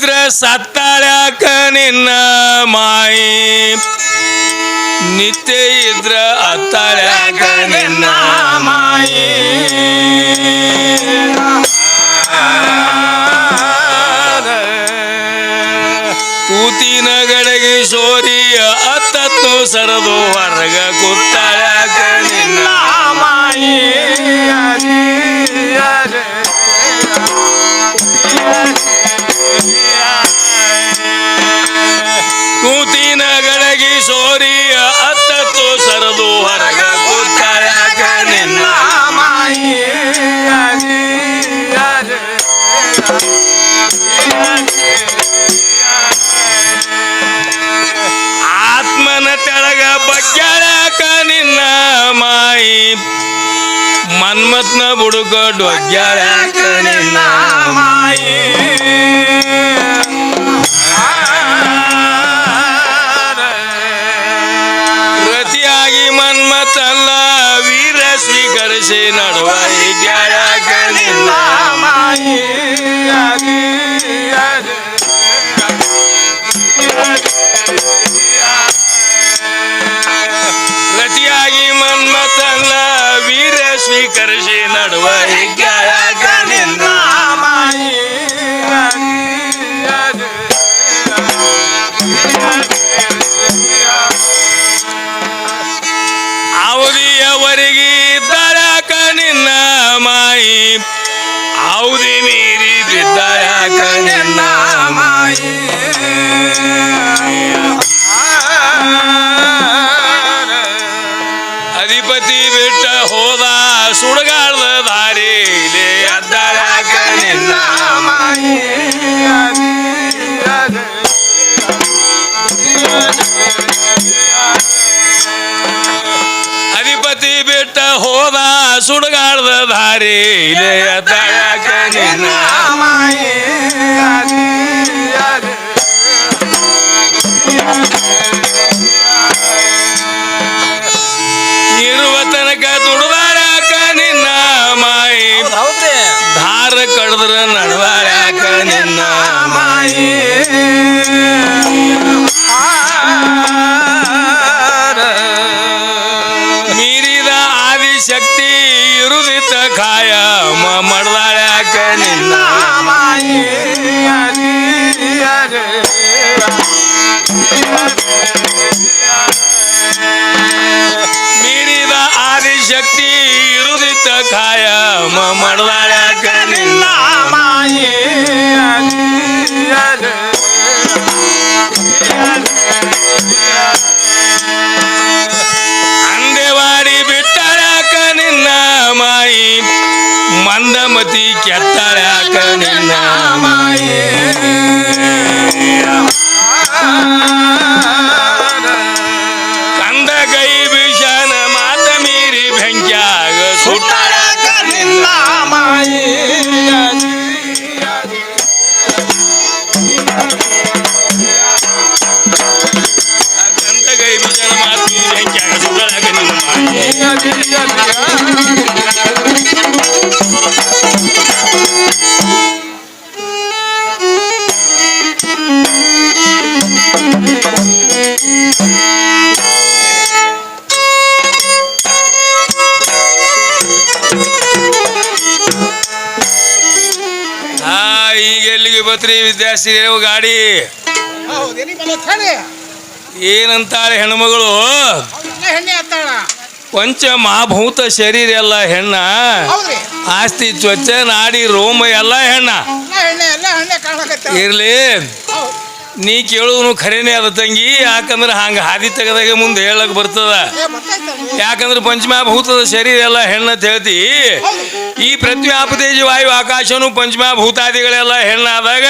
ಇದ್ರ ಸತ್ತಾಳ್ಯಾಕ ನಿನ್ನ ಮಾಯಿ ನಿತ್ಯ ಇದ್ರ ಅತ್ತಾಳ್ಯಾಕ ನಿನ್ನ ಮಾಯಿ ಕೂತಿನ ಗಡಗಿ ಸೋರಿಯ ಅತ್ತತ್ತು ಸರದು ಹೊರಗ ಕೂತಾಳ್ಯಾಕ ನಿನ್ನ ಮಾಯಿ ಕೂತಿನ ಗಡಗಿ ಸೋರಿಯ ಅತ್ತತ್ತು ಸರದು ಹೊರಗ ಕೂತಾಳ್ಯಾಕ ನಿನ್ನ ಮಾಯಿ ಆತ್ಮನ ತೆಳಗ ಬಗ್ಗ್ಯಾಳ್ಯಾಕ ನಿನ್ನ ಮಾಯಿ ಮನ್ಮತ್ನ ಬುಡುಕ ಡೊಗ್ಗ್ಯಾಳ್ಯಾಕ ನಿನ್ನ ಮಾಯಿ ರತಿಯಾಗಿ ಮನ್ಮತಲ್ಲ ವೀರ ಸ್ವೀಕರಿಸಿ ನಡುವ ಗ್ಯಾಳ್ಯಾಕ ನಿನ್ನ ಮಾಯಿ ರತಿಯಾಗಿ ಮನ್ಮತಲ್ಲ ವೀರ ಸ್ವೀಕರಿಸಿ ನಡುವ ಗ್ಯಾಳ್ಯಾಕ ನಿನ್ನ ಮಾಯಿ ಅವಧಿಯವರೆಗೆ ಇದ್ದಾಳ್ಯಾಕ ನಿನ್ನ ಮಾಯಿ ಅವಧಿ ಮೀರಿ ಬಿದ್ದಾಳ್ಯಾಕ ನಿನ್ನ ಮಾಯಿ ಅಧಿಪತಿ ಬಿಟ್ಟ ಹೋದ ಸುಡಗಾಡ್ದ ದಾರಿಲೇ ಅದ್ದಾಳ್ಯಾಕ ನಿನ್ನ ಮಾಯಿ ಅಧಿಪತಿ ಬಿಟ್ಟ ಹೋದ ಸುಡಗಾಡ್ದ ದಾರಿಲೇ ಅದ್ದಾಳ್ಯಾಕ ನಿನ್ನ ಮಾಯಿ ಇರುವ ತನಕ ದುಡ್ದಾಳ್ಯಾಕ ನಿನ್ನ ಮಾಯಿ ಧಾರ ಕಡ್ದ್ರ ನಡ್ದಾಳ್ಯಾಕ ನಿನ್ನ ಮಾಯಿ ಮೀರಿದ ಆದಿಶಕ್ತಿ ಇರುದಿತ ಕಾಯ ಮಡ್ದಾಳ್ಯಾಕ ನಿನ್ನ ಮಾಯಿ ಮೀರಿದ ಆದಿಶಕ್ತಿ ಇರುದಿತ ಕಾಯ ಮಡ್ದಾಳ್ಯಾಕ ನಿನ್ನ ಮಾಯಿ ಅಂದೆವಾಡಿ ಬಿಟ್ಟಾಳ್ಯಾಕ ನಿನ್ನ ಮಾಯಿ ಮಂದಮತಿ ಕೆತ್ತಾಳ್ಯಾಕ ನಿನ್ನ ಮಾಯಿ ಕಂದ ಕೈ ಭೀಷಣ ಮಾತ ಮೀರಿ ಬೆಂಕ್ಯಾಗ ಸುಟ್ಟಾಳ್ಯಾಕ ನಿನ್ನ ಮಾಯಿ ಕಂದ ಕೈ ಭೀಷಣ ಮಾತ ಮೀರಿ ಬೆಂಕ್ಯಾಗ ಸುಟ್ಟಾಳ್ಯಾಕ ನಿನ್ನ ಮಾಯಿ ಈಗ ಎಲ್ಲಿಗೆ ಬತ್ರಿ ವಿದ್ಯಾರ್ಥಿ ಗಾಡಿ ಏನಂತಾಳೆ ಹೆಣ್ಮಗಳು ಪಂಚ ಮಹಾಭೂತ ಶರೀರ ಎಲ್ಲ ಹೆಣ್ಣ ಆಸ್ತಿ ತ್ವಚ ನಾಡಿ ರೋಮ ಎಲ್ಲ ಹೆಣ್ಣ ಇರ್ಲಿ ನೀ ಕೇಳುದು ಖರೇನೆ ಅದ ತಂಗಿ ಯಾಕಂದ್ರೆ ಹಂಗ ಹಾದಿ ತೆಗದಾಗ ಮುಂದೆ ಹೇಳಕ್ ಬರ್ತದ ಯಾಕಂದ್ರೆ ಪಂಚಮಹಾಭೂತದ ಶರೀರ ಎಲ್ಲ ಹೆಣ್ಣಂತ ಹೇಳ್ತಿ ಈ ಪೃಥ್ವಿ ಆಪತೇಜ ವಾಯು ಆಕಾಶನು ಪಂಚಮಹಾಭೂತಾದಿಗಳೆಲ್ಲ ಹೆಣ್ಣಾದಾಗ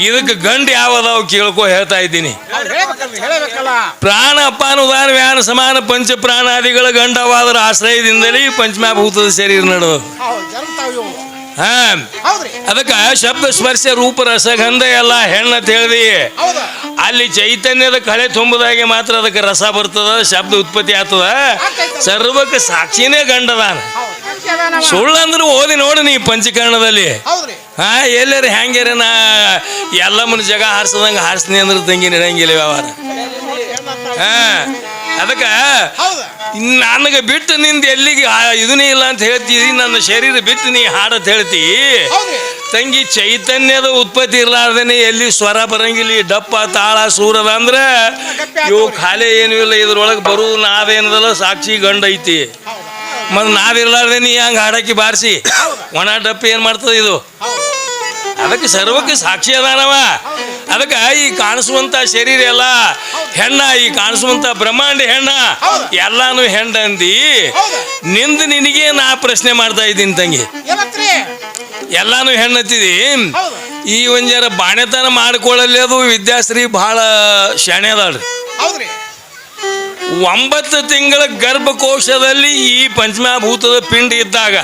ಇದಕ್ಕೆ ಗಂಡು ಯಾವದಾವ್ ಕೇಳ್ಕೊ ಹೇಳ್ತಾ ಇದ್ದೀನಿ ಪ್ರಾಣ ಅಪಾನುದಾನ ವ್ಯಾನ ಸಮಾನ ಪಂಚ ಪ್ರಾಣಾದಿಗಳ ಗಂಡವಾದರ ಆಶ್ರಯದಿಂದಲೇ ಪಂಚಮಹಾಭೂತದ ಶರೀರ ನಡು ಅದಕ್ಕ ಶಬ್ದ ಸ್ಪರ್ಶ ರೂಪ ರಸಗಂಧ ಎಲ್ಲ ಹೆಣ್ಣಂತ ಹೇಳ್ದಿ ಅಲ್ಲಿ ಚೈತನ್ಯದ ಕಳೆ ತುಂಬುದಾಗೆ ಮಾತ್ರ ಅದಕ್ಕೆ ರಸ ಬರ್ತದ ಶಬ್ದ ಉತ್ಪತ್ತಿ ಆಗ್ತದ ಸರ್ವಕ್ಕೆ ಸಾಕ್ಷಿನೇ ಗಂಡದಾನ ಸುಳ್ಳಂದ್ರೆ ಓದಿ ನೋಡು ನೀ ಪಂಚಕರ್ಣದಲ್ಲಿ. ಹಾ ಎಲ್ಲಾರ ಹೆಂಗ್ಯಾರ ನಾ ಎಲ್ಲಮ್ಮನ ಜಗ ಹಾರಿಸದಂಗ ಹಾರಿಸ್ನಿ ಅಂದ್ರೆ ತಂಗಿ ನಡೆಯಂಗಿಲ್ಲ ವ್ಯವಹಾರ. ಹಾ ಅದಕ್ಕ ನನಗೆ ಬಿಟ್ಟು ನಿಂದ ಎಲ್ಲಿಗೆ ಇದನ್ನೇ ಇಲ್ಲ ಅಂತ ಹೇಳ್ತೀವಿ. ನನ್ನ ಶರೀರ ಬಿಟ್ಟು ನೀ ಹಾಡತ್ ಹೇಳ್ತಿ ತಂಗಿ. ಚೈತನ್ಯದ ಉತ್ಪತ್ತಿ ಇರ್ಲಾರ್ದೇನೆ ಎಲ್ಲಿ ಸ್ವರ ಬರಂಗಿಲ್ಲ. ಡಪ್ಪ ತಾಳ ಸೂರದ ಅಂದ್ರೆ ಇವು ಖಾಲಿ ಏನೂ ಇಲ್ಲ. ಇದ್ರೊಳಗೆ ಬರುವುದು ನಾವೇನದಲ್ಲ ಸಾಕ್ಷಿ ಗಂಡ ಐತಿ. ಮತ್ತು ನಾವಿರ್ಲಾರ್ದೆ ನೀ ಹಂಗೆ ಹಾಡಾಕಿ ಬಾರಿಸಿ ಒಣ ಡಪ್ಪ ಏನು ಮಾಡ್ತದೆ ಇದು? ಅದಕ್ಕೆ ಸರ್ವಕ್ಕೆ ಸಾಕ್ಷಿ ಅದಾನವ. ಅದಕ್ಕೆ ಈ ಕಾಣಿಸುವಂತ ಶರೀರ ಎಲ್ಲ ಹೆಣ್ಣ, ಈ ಕಾಣಿಸುವಂತ ಬ್ರಹ್ಮಾಂಡ ಹೆಣ್ಣ, ಎಲ್ಲಾನು ಹೆಂಡಂದಿ. ನಿಂದು ನಿನಗೆ ನಾ ಪ್ರಶ್ನೆ ಮಾಡ್ತಾ ಇದ್ದೀನಿ ತಂಗಿ. ಎಲ್ಲಾನು ಹೆಣ್ಣತ್ತಿದಿ. ಈ ಒಂಜಾರ ಬಾಣೆತನ ಮಾಡ್ಕೊಳ್ಳಲಿ ಅದು ವಿದ್ಯಾಶ್ರೀ ಬಹಳ ಶಾಣೆ ಅದಾಳ್ರಿ. 9 ತಿಂಗಳ ಗರ್ಭಕೋಶದಲ್ಲಿ ಈ ಪಂಚಮಭೂತದ ಪಿಂಡ ಇದ್ದಾಗ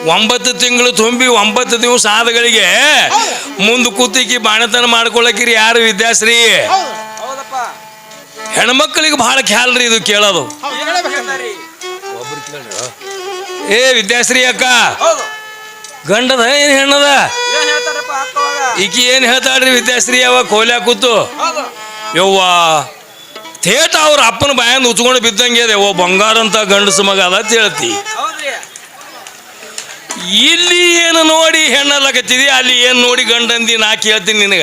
9 ತಿಂಗಳು ತುಂಬಿ 9 ದಿವಸ ಆದಗಳಿಗೆ ಮುಂದೆ ಕೂತಿಕಿ ಬಾಣತನ ಮಾಡ್ಕೊಳಕಿರಿ ಯಾರು? ವಿದ್ಯಾಶ್ರೀ. ಹೆಣ್ಮಕ್ಳಿಗೆ ಬಹಳ ಖ್ಯಾಲ್ರಿ ಇದು ಕೇಳೋದು. ಏ ವಿದ್ಯಾಶ್ರೀ ಅಕ್ಕ, ಗಂಡದ ಏನ್ ಹೆಣ್ಣದ? ಈಕಿ ಏನ್ ಹೇಳ್ತಾಳ್ರಿ ವಿದ್ಯಾಶ್ರೀ? ಅವ ಕೋಲ್ಯಾ ಕೂತು ಯವ್ವ ಥೇಟ ಅವ್ರ ಅಪ್ಪನ ಬಾಯಂದು ಉಚ್ಕೊಂಡು ಬಿದ್ದಂಗೆ ಅದೇ ಓ ಬಂಗಾರ ಅಂತ ಗಂಡಸ ಮಗ ಅದ ಅಂತ ಹೇಳ್ತಿ. ಇಲ್ಲಿ ಏನು ನೋಡಿ ಹೆಣ್ಣಲ್ಲಕತ್ತಿದಿ, ಅಲ್ಲಿ ಏನ್ ನೋಡಿ ಗಂಡಂದಿ ನಾ ಕೇಳ್ತೀನಿ ನಿನಗ.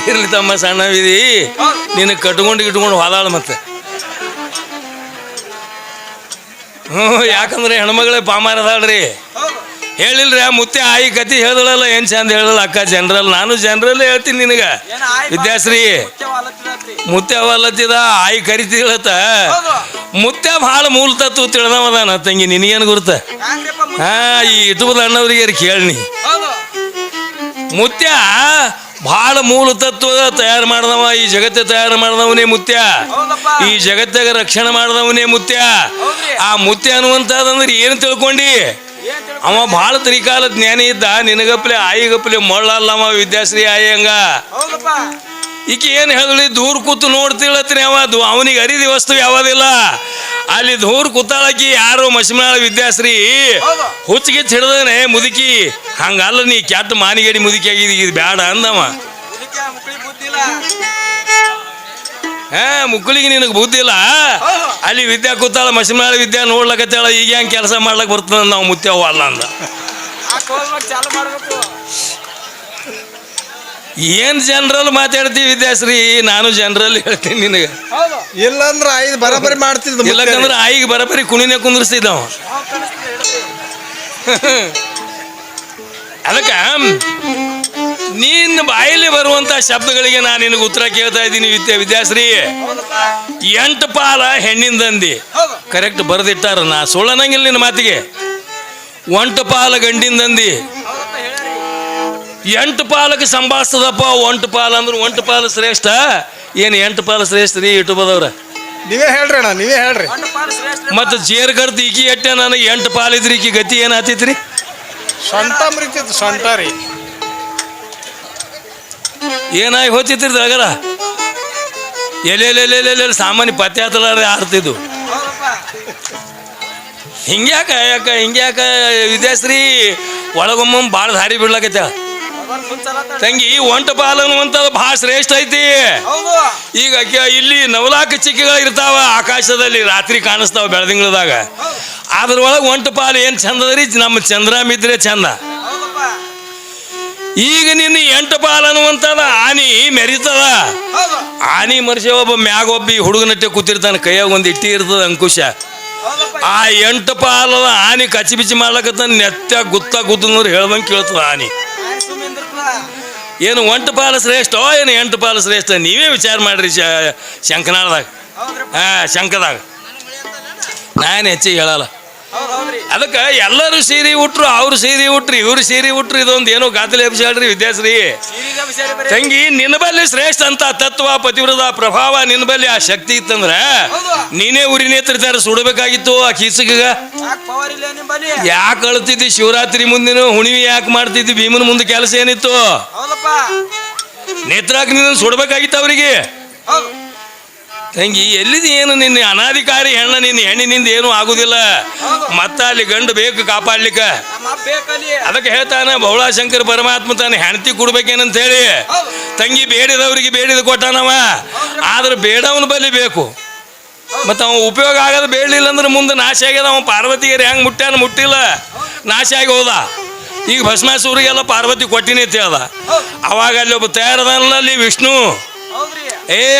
ಇರ್ಲಿ ತಮ್ಮ ಸಣ್ಣವಿದಿ, ನಿನಗೆ ಕಟ್ಕೊಂಡು ಹೋದಾಳ ಮತ್ತೆ. ಯಾಕಂದ್ರೆ ಹೆಣ್ಮಗಳೇ ಪಾಮಾರದಾಳ್ರಿ. ಹೇಳಿಲ್ರಿ ಮುತ್ತೆ ಆಯಿ ಕತಿ ಹೇಳ್ದಳಲ್ಲ, ಏನ್ ಚಂದ ಹೇಳಲ್ಲ ಅಕ್ಕ ಜನರಲ್. ನಾನು ಜನರಲ್ ಹೇಳ್ತೀನಿ ನಿನಗ ವಿದ್ಯಾಶ್ರೀ. ಮುತ್ತೆ ಅವಲ್ಲತ್ತಿದ ಆಯಿ ಕರಿತಿಳತ್ತ. ಮುತ್ತೆ ಭಾಳ ಮೂಲ ತತ್ವ ತಿಳಿದವದಾನ ತಂಗಿ, ನಿನಗೇನು ಗುರುತ? ಹಾ ಈ ಇಟುಬದ ಅಣ್ಣವ್ರಿಗೆ ಕೇಳಿ. ಮುತ್ಯ ಭಾಳ ಮೂಲ ತತ್ವ ತಯಾರು ಮಾಡ್ದವ. ಈ ಜಗತ್ತ ತಯಾರು ಮಾಡ್ದವನೇ ಮುತ್ಯ. ಈ ಜಗತ್ತಾಗ ರಕ್ಷಣೆ ಮಾಡ್ದವನೇ ಮುತ್ಯ. ಆ ಮುತ್ಯ ಅನ್ನುವಂಥದ್ದಂದ್ರೆ ಏನು ತಿಳ್ಕೊಂಡಿ? ಅವ ಭಾಳ ತ್ರಿಕಾಲ ಜ್ಞಾನಿ ಇದ್ದ. ನಿನಗಪ್ಲೆ ಆಯಿಗಪ್ಲೆ ಮೊಳ್ಳಲ್ಲವ ವಿದ್ಯಾಶ್ರೀ ಆಯಿ ಹಂಗ. ಈಕೆ ಏನು ಹೇಳಿ ದೂರ ಕೂತು ನೋಡ್ತಿಳತ್ರಿ. ಅವದು ಅವನಿಗೆ ಅರಿದಿ ವಸ್ತು ಯಾವದಿಲ್ಲ. ಅಲ್ಲಿ ದೂರ ಕೂತಾಳಕಿ ಯಾರು ಮಶ್ಮನಾಳ ವಿದ್ಯಾಶ್ರೀ ಹುಚ್ಚಿಗೆ ಹಿಡ್ದನೆ ಮುದುಕಿ. ಹಂಗಲ್ಲ ನೀ ಕೆಟ್ಟ ಮಾನಿಗಡಿ ಮುದುಕಿ ಆಗಿದಿ, ಇದು ಬ್ಯಾಡ ಅಂದವ. ಹಾ ಮುಕ್ಕಳಿಗೆ ನಿನಗೆ ಬುದ್ಧಿ ಇಲ್ಲ. ಅಲ್ಲಿ ವಿದ್ಯಾ ಕೂತಾಳ ಮಶ್ಮನಾಳ ವಿದ್ಯಾ ನೋಡ್ಲಕತ್ತಾಳ. ಈಗ ಹೆಂಗೆ ಕೆಲಸ ಮಾಡ್ಲಕ್ ಬರ್ತದ ನಾವು ಮುತ್ಯವ ಅಲ್ಲ ಅಂದ. ಏನ್ ಜನರಲ್ ಮಾತಾಡ್ತೀವಿ ವಿದ್ಯಾಶ್ರೀ? ನಾನು ಜನರಲ್ ಹೇಳ್ತೀನಿ ನಿನಗೆ. ಇಲ್ಲಂದ್ರ ಐದು ಬರಬರಿ ಮಾಡ್ತಿದ್ದ. ಇಲ್ಲಕಂದ್ರೆ ಆಯಿಗೆ ಬರಬರಿ ಕುಣಿನೇ ಕುಂದ್ರಿಸ್ತಿದ್ದವ. ಅದಕ್ಕ ನಿನ್ನ ಬಾಯಲ್ಲಿ ಬರುವಂತ ಶಬ್ದಗಳಿಗೆ ನಾನು ನಿನಗೆ ಉತ್ತರ ಕೇಳ್ತಾ ಇದ್ದೀನಿ ವಿದ್ಯಾಶ್ರೀ. 8 ಪಾಲ ಹೆಣ್ಣಿಂದಂದಿ ಕರೆಕ್ಟ್ ಬರೆದಿಟ್ಟಾರ. ನಾ ಸುಳ್ಳನಂಗಿಲ್ಲ ನಿನ್ನ ಮಾತಿಗೆ. 1 ಪಾಲ ಗಂಡಿಂದಂದಿ. 8 ಪಾಲಕ್ಕೆ ಸಂಭಾಳಿಸ್ತದಪ್ಪ. 1 ಪಾಲ ಅಂದ್ರೆ 1 ಪಾಲು ಶ್ರೇಷ್ಠ. ಏನು 8 ಪಾಲು ಶ್ರೇಷ್ಠ ರೀ ಇಟುಬದವ್ರ? ನೀವೇ ಹೇಳ್ರಿ ಅಣ್ಣ, ನೀವೇ ಹೇಳ್ರಿ. ಮತ್ತು ಜೇರ್ ಕಡ್ದು ಈಕಿ ಎಟ್ಟೆ ನನಗೆ 8 ಪಾಲಿದ್ರಿ. ಈಕಿ ಗತಿ ಏನು ಆತೈತ್ರಿ? ಸೊಂಟ ಮುರಿತಿತ್ತು, ಸೊಂಟ ರೀ. ಏನಾಗಿ ಹೋಗ್ತಿತ್ರಿ ದಗರ? ಎಲ್ಲೆಲ್ಲೆಲ್ಲೆಲ್ಲೆಲ್ಲ ಸಾಮಾನ್ಯ ಪತ್ತೆ ಹತ್ತಲಾರ ಆಡ್ತಿದ್ದು. ಹಿಂಗ್ಯಾಕ ಹಿಂಗ್ಯಾಕ ವಿದ್ಯಾಶ್ರೀ? ಒಳಗೊಮ್ಮ ಭಾಳ ದಾರಿ ಬಿಡ್ಲಕತ್ತ ತಂಗಿ. 1 ಪಾಲು ಅನ್ನುವಂಥದ್ದು ಭಾಳ ಶ್ರೇಷ್ಠ ಐತಿ. ಈಗ ಇಲ್ಲಿ 9 ಚಿಕ್ಕಿಗಳು ಇರ್ತಾವ ಆಕಾಶದಲ್ಲಿ, ರಾತ್ರಿ ಕಾಣಿಸ್ತಾವ ಬೆಳದಿಂಗಳದಾಗ. ಅದ್ರೊಳಗೆ 1 ಪಾಲು ಏನು ಚಂದ ಅದ್ರಿ? ನಮ್ಮ ಚಂದ್ರಮಿದ್ರೆ ಚಂದ. ಈಗ ನಿನ್ನ 8 ಪಾಲು ಅನ್ನುವಂಥದ್ದು ಆನಿ ಮೆರಿತದ. ಆನಿ ಮನುಷ್ಯ ಒಬ್ಬ ಮ್ಯಾಗ ಒಬ್ಬ ಹುಡುಗನಟ್ಟೆ ಕೂತಿರ್ತಾನೆ, ಕೈಯಾಗ ಒಂದು ಇಟ್ಟಿ ಇರ್ತದ ಅಂಕುಶ. ಆ 8 ಪಾಲದ ಆನಿ ಕಚ್ಚಿ ಬಿಚ್ಚಿ ಮಾಡ್ಲಕತ್ತ ನೆತ್ತ ಗುತ್ತ ಗುತ್ತಂದ್ರೆ ಹೇಳ್ದಂಗೆ ಕೇಳ್ತದ ಆನಿ. ಏನು 1 ಪಾಲು ಶ್ರೇಷ್ಠ ಏನು 8 ಪಾಲು ಶ್ರೇಷ್ಠ? ನೀವೇ ವಿಚಾರ ಮಾಡ್ರಿ ಶಂಕನಾಳದಾಗ. ಶಂಕದಾಗ ನಾನು ಹೆಚ್ಚಿಗೆ ಹೇಳಲ್ಲ. ಅದಕ್ಕೆ ಎಲ್ಲರೂ ಸೀರೆ ಉಟ್ರು, ಅವ್ರು ಸೀರೆ ಉಟ್ರು, ಇವ್ರು ಸೀರೆ ಉಟ್ರು. ಇದೊಂದು ಏನೋ ಗಾದಲೆ ಹೇಳ್ರಿ ವಿದ್ಯಾಶ್ರೀ. ತಂಗಿ ನಿನ್ನ ಬಲ್ಲಿ ಶ್ರೇಷ್ಠ ಅಂತ ತತ್ವ ಪತಿವ್ರತ ಪ್ರಭಾವ ನಿನ್ನ ಬಲ್ಲಿ ಆ ಶಕ್ತಿ ಇತ್ತಂದ್ರ ನೀನೇ ಉರಿ ನೇತ್ರ ಸುಡಬೇಕಾಗಿತ್ತು ಆ ಕೀಸಗ. ಯಾಕೆ ಅಳ್ತಿದ್ದಿ? ಶಿವರಾತ್ರಿ ಮುಂದಿನ ಹುಣಿವಿ ಯಾಕೆ ಮಾಡ್ತಿದ್ದಿ? ಭೀಮನ ಮುಂದೆ ಕೆಲಸ ಏನಿತ್ತು? ನೇತ್ರಾಕ್ ನೀನು ಸುಡಬೇಕಾಗಿತ್ತು ಅವ್ರಿಗೆ. ತಂಗಿ ಎಲ್ಲಿದೆ ಏನು ನಿನ್ನ ಅನಾಧಿಕಾರಿ ಹೆಣ್ಣ ನಿನ್ನ ಹೆಣ್ಣಿನಿಂದ ಏನೂ ಆಗುದಿಲ್ಲ. ಮತ್ತ ಅಲ್ಲಿ ಗಂಡು ಬೇಕು ಕಾಪಾಡ್ಲಿಕ್ಕೆ. ಅದಕ್ಕೆ ಹೇಳ್ತಾನ ಬಹುಳಾಶಂಕರ ಪರಮಾತ್ಮ ತಾನು ಹೆಂಡತಿ ಕೊಡ್ಬೇಕೇನಂತ ಹೇಳಿ. ತಂಗಿ ಬೇಡಿದವರಿಗೆ ಬೇಡಿದ ಕೊಟ್ಟಾನವ, ಆದ್ರೆ ಬೇಡವನ ಬಲಿ ಬೇಕು. ಮತ್ತು ಅವ ಉಪಯೋಗ ಆಗೋದು ಬೇಡಲಿಲ್ಲ ಅಂದ್ರೆ ಮುಂದೆ ನಾಶ ಆಗ್ಯದ. ಅವ ಪಾರ್ವತಿಗೆ ಹೆಂಗೆ ಮುಟ್ಟ್ಯಾನ, ಮುಟ್ಟಿಲ್ಲ, ನಾಶ ಆಗಿ ಹೋದ. ಈಗ ಭಸ್ಮಾಸುರಿಗೆಲ್ಲ ಪಾರ್ವತಿ ಕೊಟ್ಟಿನಿ ಅಂತ ಹೇಳ್ದ. ಅವಾಗ ಅಲ್ಲಿ ಒಬ್ಬ ತಯಾರದಲ್ಲ ಅಲ್ಲಿ ವಿಷ್ಣು.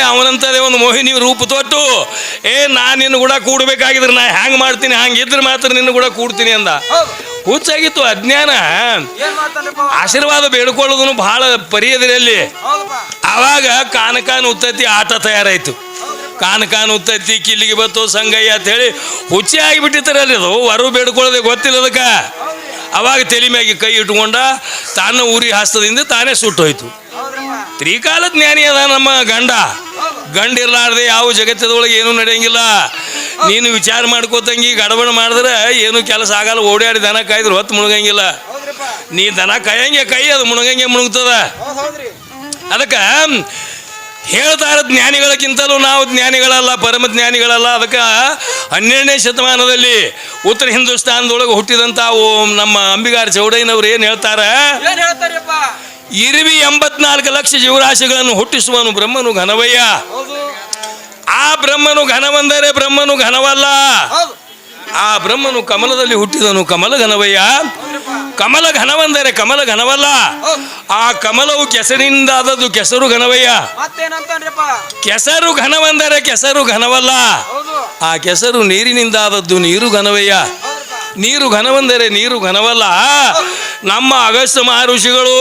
ಅವನಂತದೇ ಒಂದು ಮೋಹಿನಿ ರೂಪ ತೊಟ್ಟು ನಾನು ನಿನ್ನ ಕೂಡ ಕೂಡಬೇಕಾಗಿದ್ರೆ ನಾ ಹ್ಯಾಂಗೆ ಮಾಡ್ತೀನಿ, ಹಂಗಿದ್ರೆ ಮಾತ್ರ ನಿನ್ನ ಕೂಡ ಕೂಡ್ತೀನಿ ಅಂದ. ಹುಚ್ಚಾಗಿತ್ತು, ಅಜ್ಞಾನ. ಆಶೀರ್ವಾದ ಬೇಡ್ಕೊಳ್ಳೋದನ್ನು ಬಹಳ ಪರಿಯದಿರಲ್ಲಿ. ಅವಾಗ ಕಾನಕಾನ ಉತ್ತತ್ತಿ ಆಟ ತಯಾರಾಯ್ತು. ಕಾನಕಾನ ಉತ್ತತ್ತಿ ಕಿಲ್ಲಿಗೆ ಬತ್ತು ಸಂಗಯ್ಯ ಅಂತ ಹೇಳಿ ಹುಚ್ಚಿ ಆಗಿಬಿಟ್ಟಿರ್ತಾರಲ್ಲಿ. ಅದು ಹೊರ ಬೇಡ್ಕೊಳ್ಳೋದೆ ಗೊತ್ತಿಲ್ಲ ಅದಕ್ಕೆ. ಅವಾಗ ತಲೆ ಮ್ಯಾಗಿ ಕೈ ಇಟ್ಕೊಂಡ ತಾನ ಊರಿ ಹಸ್ತದಿಂದ ತಾನೇ ಸುಟ್ಟೋಯ್ತು. ತ್ರಿಕಾಲ ಜ್ಞಾನಿ ಅದ ನಮ್ಮ ಗಂಡ. ಗಂಡಿರ್ಲಾರ್ದೆ ಯಾವ ಜಗತ್ತದೊಳಗೆ ಏನೂ ನಡೆಯಂಗಿಲ್ಲ. ನೀನು ವಿಚಾರ ಮಾಡ್ಕೋತಂಗಿ ಗಡಬಡ ಮಾಡಿದ್ರೆ ಏನು ಕೆಲಸ ಆಗಲ್ಲ. ಓಡಾಡಿ ದನ ಕಾಯ್ದ್ರೆ ಹೊತ್ತು ಮುಳುಗಂಗಿಲ್ಲ. ನೀ ದನ ಕಾಯಂಗೆ ಕೈ ಅದು ಮುಳುಗಂಗೆ ಮುಳುಗ್ತದ. ಅದಕ್ಕೆ ಹೇಳ್ತಾರ ಜ್ಞಾನಿಗಳಕ್ಕಿಂತಲೂ ನಾವು ಜ್ಞಾನಿಗಳಲ್ಲ, ಪರಮ ಜ್ಞಾನಿಗಳಲ್ಲ. ಅದಕ್ಕೆ 12ನೇ ಶತಮಾನದಲ್ಲಿ ಉತ್ತರ ಹಿಂದೂಸ್ತಾನದೊಳಗೆ ಹುಟ್ಟಿದಂಥ ನಮ್ಮ ಅಂಬಿಗಾರ ಚೌಡಯ್ಯನವ್ರು ಏನು ಹೇಳ್ತಾರ, ಇರುವಿ 84 ಲಕ್ಷ ಜೀವರಾಶಿಗಳನ್ನು ಹುಟ್ಟಿಸುವನು ಬ್ರಹ್ಮನು ಘನವಯ್ಯ. ಆ ಬ್ರಹ್ಮನು ಘನವಂದರೆ ಬ್ರಹ್ಮನು ಘನವಲ್ಲ. ಆ ಬ್ರಹ್ಮನು ಕಮಲದಲ್ಲಿ ಹುಟ್ಟಿದನು ಕಮಲ ಘನವಯ್ಯ. ಕಮಲ ಘನವಂದರೆ ಕಮಲ ಘನವಲ್ಲ. ಆ ಕಮಲವು ಕೆಸರಿನಿಂದಾದದ್ದು ಕೆಸರು ಘನವಯ್ಯ. ಕೆಸರು ಘನವಂದರೆ ಕೆಸರು ಘನವಲ್ಲ. ಆ ಕೆಸರು ನೀರಿನಿಂದಾದದ್ದು ನೀರು ಘನವಯ್ಯ. ನೀರು ಘನವಂದರೆ ನೀರು ಘನವಲ್ಲ. ನಮ್ಮ ಅಗಸ್ತ್ಯ ಮಹರ್ಷಿಗಳು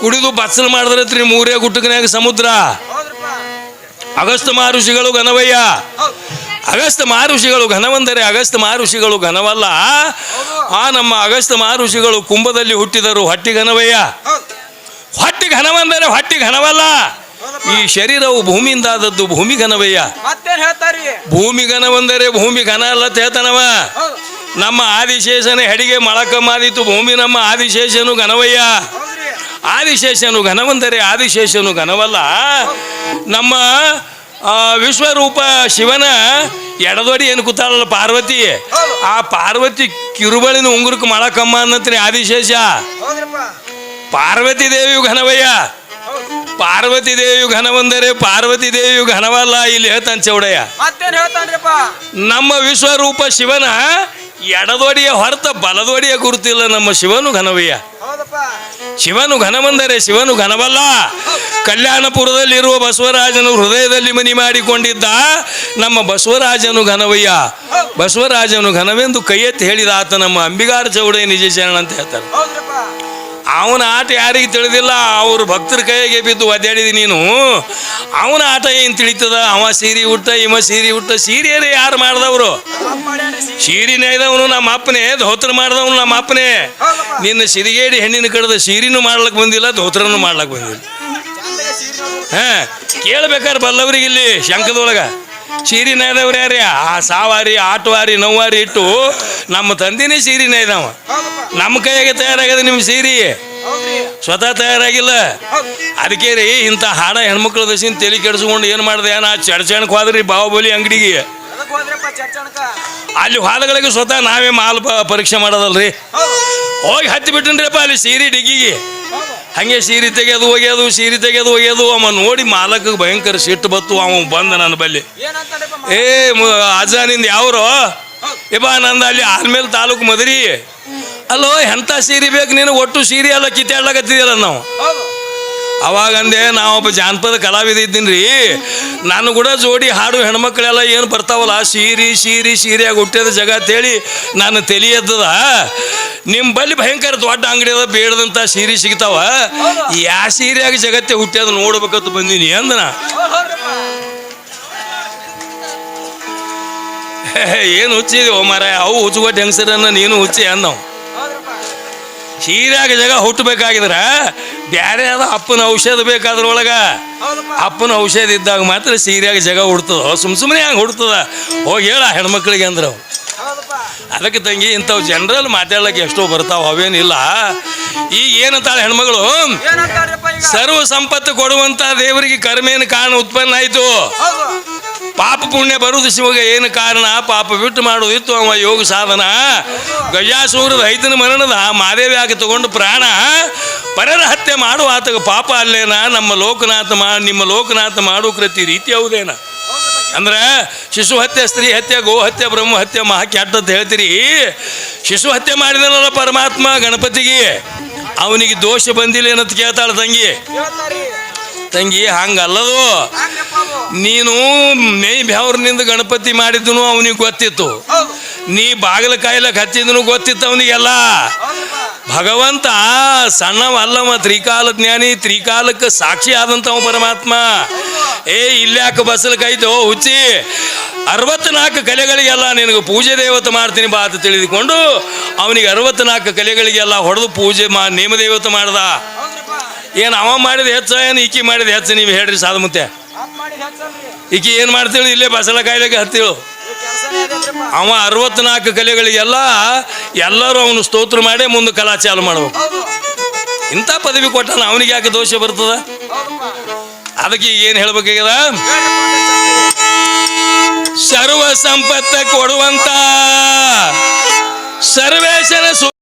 ಕುಡಿದು ಬಚ್ಚಲು ಮಾಡಿದ್ರತ್ರಿ 3 ಗುಟ್ಟಕನ್ಯಾಗ ಸಮುದ್ರ. ಅಗಸ್ತ್ಯ ಮಹರ್ಷಿಗಳು ಘನವಯ್ಯ. ಅಗಸ್ತ್ಯ ಮಹರ್ಷಿಗಳು ಘನವಂದರೆ ಅಗಸ್ತ್ಯ ಮಹರ್ಷಿಗಳು ಘನವಲ್ಲ. ಆ ನಮ್ಮ ಅಗಸ್ತ್ಯ ಮಹರ್ಷಿಗಳು ಕುಂಭದಲ್ಲಿ ಹುಟ್ಟಿದರು ಹೊಟ್ಟಿ ಘನವಯ್ಯ. ಹೊಟ್ಟಿ ಘನವಂದರೆ ಹೊಟ್ಟಿ ಘನವಲ್ಲ. ಈ ಶರೀರವು ಭೂಮಿಯಿಂದಾದದ್ದು ಭೂಮಿ ಘನವಯ್ಯ. ಭೂಮಿ ಘನವಂದರೆ ಭೂಮಿ ಘನ ಅಲ್ಲ ಅಂತ ಹೇಳ್ತಾನವ. ನಮ್ಮ ಆದಿಶೇಷನ ಹೆಡಿಗೆ ಮೊಳಕಮ್ಮಾದಿತ್ತು ಭೂಮಿ. ನಮ್ಮ ಆದಿಶೇಷನು ಘನವಯ್ಯ. ಆದಿಶೇಷನು ಘನವಂದರೆ ಆದಿಶೇಷನು ಘನವಲ್ಲ. ನಮ್ಮ ವಿಶ್ವರೂಪ ಶಿವನ ಎಡದೊಡಿ ಏನು ಕೂತಾಳಲ್ಲ ಪಾರ್ವತಿ. ಆ ಪಾರ್ವತಿ ಕಿರುಬಳಿನ ಉಂಗುರಕ್ಕೆ ಮೊಳಕಮ್ಮ ಅನ್ನತ್ರಿ ಆದಿಶೇಷ. ಪಾರ್ವತಿ ದೇವಿಯು ಘನವಯ್ಯ. ಪಾರ್ವತಿ ದೇವಿಯು ಘನವಂದರೆ ಪಾರ್ವತಿ ದೇವಿಯು ಘನವಲ್ಲ. ಇಲ್ಲಿ ಹೇಳ್ತಾನೆ ಚೌಡಯ್ಯ. ನಮ್ಮ ವಿಶ್ವರೂಪ ಶಿವನ ಎಡದೊಡಿಯ ಹೊರತ ಬಲದೊಡಿಯ ಗುರುತಿಲ್ಲ. ನಮ್ಮ ಶಿವನು ಘನವಯ್ಯ. ಶಿವನು ಘನವಂದರೆ ಶಿವನು ಘನವಲ್ಲ. ಕಲ್ಯಾಣಪುರದಲ್ಲಿರುವ ಬಸವರಾಜನು ಹೃದಯದಲ್ಲಿ ಮನಿ ಮಾಡಿಕೊಂಡಿದ್ದ ನಮ್ಮ ಬಸವರಾಜನು ಘನವಯ್ಯ. ಬಸವರಾಜನು ಘನವೆಂದು ಕೈ ಎತ್ತಿ ಹೇಳಿದ ಆತ ನಮ್ಮ ಅಂಬಿಗಾರ ಚೌಡಯ್ಯ ನಿಜ ಶರಣ ಅಂತ ಹೇಳ್ತಾರೆ. ಅವನ ಆಟ ಯಾರಿಗೆ ತಿಳಿದಿಲ್ಲ. ಅವರು ಭಕ್ತರ ಕೈಗೆ ಬಿದ್ದು ಒದ್ದಾಡಿದಿ ನೀನು. ಅವನ ಆಟ ಏನು ತಿಳಿತದ. ಅವ ಸೀರೆ ಉಟ್ಟ, ಇವ ಸೀರೆ ಉಟ್ಟ. ಸೀರೆಯರೇ ಯಾರು ಮಾಡ್ದವರು? ಸೀರೆ ನೇಯ್ದವನು ನಮ್ಮ ಅಪ್ಪನೇ, ಧೋತ್ರ ಮಾಡ್ದವನು ನಮ್ಮ ಅಪ್ಪನೇ. ನಿನ್ನ ಸಿರಿಗೇಡಿ ಹೆಣ್ಣಿನ ಕಡೆದ ಸೀರೆನೂ ಮಾಡ್ಲಕ್ಕೆ ಬಂದಿಲ್ಲ, ಧೋತ್ರನೂ ಮಾಡ್ಲಕ್ಕೆ ಬಂದಿಲ್ಲ. ಕೇಳ್ಬೇಕಾರೆ ಬಲ್ಲವ್ರಿಗೆ ಇಲ್ಲಿ ಶಂಕದೊಳಗ ಸೀರೆ ನೇಯ್ದವ್ರು ಯಾರೇ? ಆ ಸಾವಾರಿ, ಆಟವಾರಿ, ನವ್ವಾರಿ ಇಟ್ಟು ನಮ್ಮ ತಂದಿನೇ ಸೀರೆ ನೇಯ್ದವ. ನಮ್ಮ ಕೈಯಾಗೆ ತಯಾರಾಗದ ನಿಮ್ಮ ಸೀರೆ, ಸ್ವತಃ ತಯಾರಾಗಿಲ್ಲ. ಅದಕ್ಕೆ ರೀ ಇಂಥ ಹಾಡ ಹೆಣ್ಮಕ್ಳ ದಶಿನ ತಲೆ ಕೆಡಿಸ್ಕೊಂಡು ಏನು ಮಾಡಿದೆ, ನಾ ಚಡ್ಚಣಕ್ಕೆ ಹೋದ್ರಿ ಬಾಹುಬಲಿ ಅಂಗಡಿಗೆ. ಅಲ್ಲಿ ಹೋದಗಳಿಗೆ ಸ್ವತಃ ನಾವೇ ಮಾಲ್ ಪರೀಕ್ಷೆ ಮಾಡೋದಲ್ರಿ. ಹೋಗಿ ಹತ್ತಿ ಬಿಟ್ಟನ್ರಿಪ್ಪ ಅಲ್ಲಿ ಸೀರೆ ಡಿಗ್ಗಿಗೆ. ಹಂಗೆ ಸೀರೆ ತೆಗೆದು ಒಗೆಯೋದು, ಸೀರೆ ತೆಗೆದು ಒಗೆಯೋದು. ಅವ ನೋಡಿ ಮಾಲಕ್ಕೆ ಭಯಂಕರ ಸಿಟ್ಟು ಬತ್ತು. ಅವ ಬಂದ ನನ್ನ ಬಲ್ಲಿ. ಅಜ್ಜ ನಿಂದ ಯಾವ್ರು? ಇಬ್ಬ ನಂದು ಅಲ್ಲಿ ಆಲ್ಮೇಲೆ ತಾಲೂಕು ಮದರಿ. ಅಲ್ಲೋ ಎಂಥ ಸೀರೆ ಬೇಕು ನೀನು? ಒಟ್ಟು ಸೀರೆ ಎಲ್ಲ ಕಿತ್ತಾಡ್ಲಕತ್ತಿದಲ್ಲ ನಾವು. ಅವಾಗಂದೆ ನಾವೊಬ್ಬ ಜಾನಪದ ಕಲಾವಿದ ಇದ್ದೀನಿ ರೀ. ನಾನು ಕೂಡ ಜೋಡಿ ಹಾಡು ಹೆಣ್ಮಕ್ಳೆಲ್ಲ ಏನು ಬರ್ತಾವಲ್ಲ, ಸೀರೆ ಸೀರೆ ಸೀರೆಯಾಗಿ ಹುಟ್ಟ್ಯದ ಜಗ ಅಂತೇಳಿ ನಾನು ತಲೆ ಎದ್ದದ. ನಿಮ್ಮ ಬಲ್ಲಿ ಭಯಂಕರ ದೊಡ್ಡ ಅಂಗಡಿ ಅದ, ಬೇಡದಂಥ ಸೀರೆ ಸಿಗ್ತಾವ. ಯಾ ಸೀರೆಯಾಗಿ ಜಗತ್ತೆ ಹುಟ್ಟ್ಯದ ನೋಡ್ಬೇಕಂತ ಬಂದೀನಿ ಅಂದನ. ಏನು ಹುಚ್ಚಿದೀವ ಮಾರ, ಅವು ಹುಚ್ಚುಗೊಟ್ಟು ಹೆಂಗಸರನ್ನ ನೀನು ಹುಚ್ಚಿ ಅಂದವು. ಸೀರೆಯಾಗ ಜಗ ಹುಟ್ಟಬೇಕಾಗಿದ್ರ ಬ್ಯಾರೆ ಅದ ಅಪ್ಪನ ಔಷಧ ಬೇಕಾದ್ರೊಳಗ. ಅಪ್ಪನ ಔಷಧ ಇದ್ದಾಗ ಮಾತ್ರ ಸೀರೆಯಾಗ ಜಗ ಹುಡ್ತದ. ಸುಮ್ಮನೆ ಹಂಗೆ ಹುಡ್ತದ. ಹೋಗಿ ಹೇಳ ಹೆಣ್ಮಕ್ಳಿಗೆ ಅಂದ್ರೆ. ಅದಕ್ಕೆ ತಂಗಿ ಇಂಥವು ಜನರಲ್ಲಿ ಮಾತಾಡ್ಲಿಕ್ಕೆ ಎಷ್ಟೋ ಬರ್ತಾವ, ಅವೇನಿಲ್ಲ. ಈಗ ಏನಂತಾಳೆ ಹೆಣ್ಮಗಳು? ಸರ್ವ ಸಂಪತ್ತು ಕೊಡುವಂತ ದೇವರಿಗೆ ಕರ್ಮೇನು ಕಾರಣ ಉತ್ಪನ್ನ ಆಯ್ತು. ಪಾಪ ಪುಣ್ಯ ಬರುವುದು ಶಿವಗೆ ಏನು ಕಾರಣ? ಪಾಪ ಬಿಟ್ಟು ಮಾಡುವುದಿತ್ತು ಅವ ಯೋಗ ಸಾಧನ. ಗಜಾಸೂರ ರೈತನ ಮರಣದ ಮಾದೇವಿಯಾಗಿ ತಗೊಂಡು ಪ್ರಾಣ ಪರರ ಹತ್ಯೆ ಮಾಡುವ ಆತಗ ಪಾಪ ಅಲ್ಲೇನ? ನಿಮ್ಮ ಲೋಕನಾಥ ಮಾಡು ಕೃತಿ ರೀತಿ ಹೌದೇನ? ಅಂದ್ರೆ ಶಿಶು ಹತ್ಯೆ, ಸ್ತ್ರೀ ಹತ್ಯೆ, ಗೋ ಹತ್ಯೆ, ಬ್ರಹ್ಮ ಹತ್ಯೆ ಮಹಾ ಕೆಟ್ಟದ್ದು ಹೇಳ್ತೀರಿ. ಶಿಶು ಹತ್ಯೆ ಮಾಡಿದನಲ್ಲ ಪರಮಾತ್ಮ ಗಣಪತಿಗೆ, ಅವನಿಗೆ ದೋಷ ಬಂದಿಲ್ಲ ಏನಂತ ಕೇಳ್ತಾಳ ತಂಗಿ. ಹಂಗಲ್ಲದು. ನೀನು ಮೇಯ್ ಬೆವ್ರನಿಂದ ಗಣಪತಿ ಮಾಡಿದ್ದನು ಅವನಿಗೆ ಗೊತ್ತಿತ್ತು, ನೀ ಬಾಗಿಲ ಕಾಯ್ಲಕ್ಕೆ ಹಚ್ಚಿದನು ಗೊತ್ತಿತ್ತು ಅವನಿಗೆಲ್ಲ. ಭಗವಂತ ಸಣ್ಣವಲ್ಲವ, ತ್ರಿಕಾಲ ಜ್ಞಾನಿ, ತ್ರಿಕಾಲಕ್ಕೆ ಸಾಕ್ಷಿ ಆದಂಥವ ಪರಮಾತ್ಮ. ಇಲ್ಯಾಕೆ ಬಸಲು ಕೈತೋ ಹುಚ್ಚಿ, 64 ಕಲೆಗಳಿಗೆಲ್ಲ ನಿನಗೆ ಪೂಜೆ ದೇವತೆ ಮಾಡ್ತೀನಿ ಬಾ ಅಂತ ತಿಳಿದುಕೊಂಡು ಅವನಿಗೆ 64 ಕಲೆಗಳಿಗೆಲ್ಲ ಹೊಡೆದು ಪೂಜೆ ನೇಮ ದೇವತೆ ಮಾಡ್ದ. ಏನು ಅವ ಮಾಡಿದ ಹೆಚ್ಚ ಏನು ಈಕಿ ಮಾಡಿದ ಹೆಚ್ಚ? ನೀವು ಹೇಳ್ರಿ ಸಾಧುಮುತ್ತೆ. ಈಕಿ ಏನು ಮಾಡ್ತೀಳು? ಇಲ್ಲೇ ಬಸಲ ಕಾಯಿಲೆಗೆ ಹತ್ತಿಳು. ಅವ 64 ಕಲೆಗಳಿಗೆಲ್ಲ ಎಲ್ಲರೂ ಅವನು ಸ್ತೋತ್ರ ಮಾಡಿ ಮುಂದೆ ಕಲಾ ಚಾಲು ಮಾಡ್ಬೇಕು. ಇಂಥ ಪದವಿ ಕೊಟ್ಟಾನ, ಅವನಿಗೆ ಯಾಕೆ ದೋಷ ಬರ್ತದ? ಅದಕ್ಕೆ ಈಗ ಏನು ಹೇಳ್ಬೇಕಾಗ್ಯದ? ಸರ್ವ ಸಂಪತ್ತ ಕೊಡುವಂತ ಸರ್ವೇಶನ